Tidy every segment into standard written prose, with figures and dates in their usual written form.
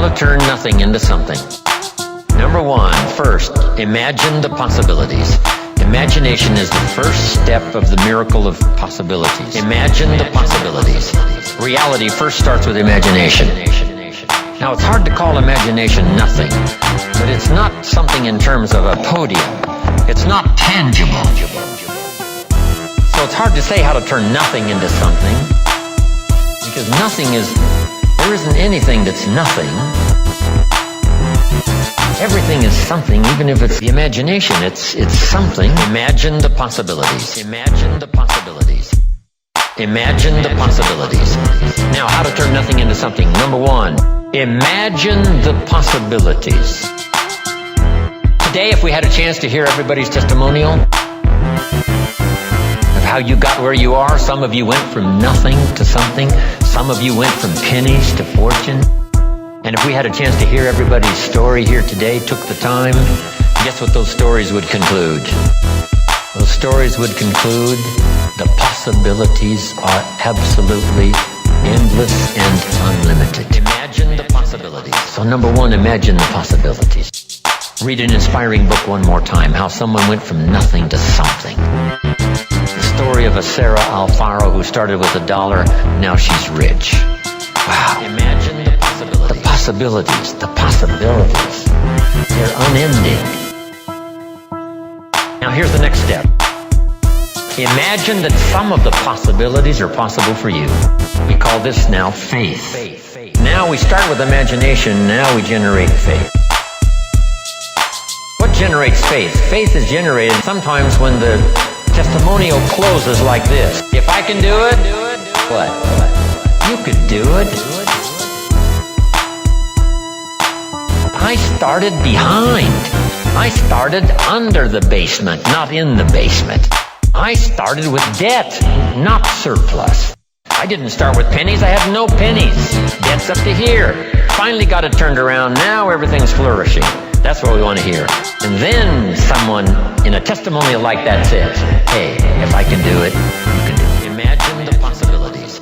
How to turn nothing into something. Number one, first, imagine the possibilities. Imagination is the first step of the miracle of possibilities. Imagine the possibilities. Reality first starts with imagination. Now, it's hard to call imagination nothing, but it's not something in terms of a podium. It's not tangible. So it's hard to say how to turn nothing into something, because there isn't anything that's nothing. Everything is something, even if it's the imagination, it's something. Imagine the possibilities. Imagine the possibilities. Imagine the possibilities. Now, how to turn nothing into something. Number one, imagine the possibilities. Today, if we had a chance to hear everybody's testimonial of how you got where you are, some of you went from nothing to something. Some of you went from pennies to fortune. And if we had a chance to hear everybody's story here today, took the time, guess what those stories would conclude? Those stories would conclude the possibilities are absolutely endless and unlimited. Imagine the possibilities. So number one, imagine the possibilities. Read an inspiring book one more time, how someone went from nothing to something. The story of a Sarah Alfaro who started with $1, now she's rich. Wow. Imagine the possibilities. The possibilities. The possibilities. They're unending. Now here's the next step. Imagine that some of the possibilities are possible for you. We call this now faith. Now we start with imagination, now we generate faith. What generates faith? Faith is generated sometimes when the testimonial closes like this. If I can do it, what? You could do it. I started behind. I started under the basement, not in the basement. I started with debt, not surplus. I didn't start with pennies. I had no pennies. Debt's up to here. Finally got it turned around. Now everything's flourishing. That's what we want to hear. And then someone in a testimonial like that says, hey, if I can do it, you can do it. Imagine the possibilities.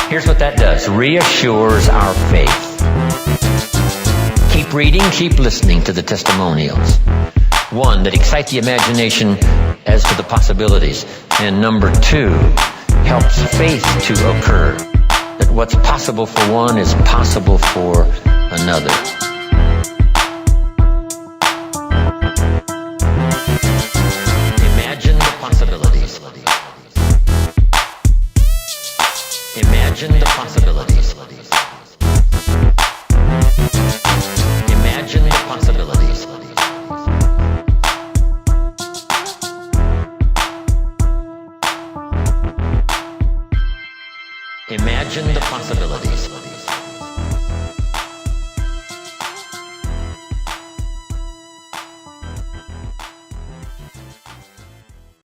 Here's what that does. Reassures our faith. Keep reading, keep listening to the testimonials. One, that excite the imagination as to the possibilities. And number two, helps faith to occur. That what's possible for one is possible for another. Imagine the possibilities. Imagine the possibilities. Imagine the possibilities. Imagine the possibilities.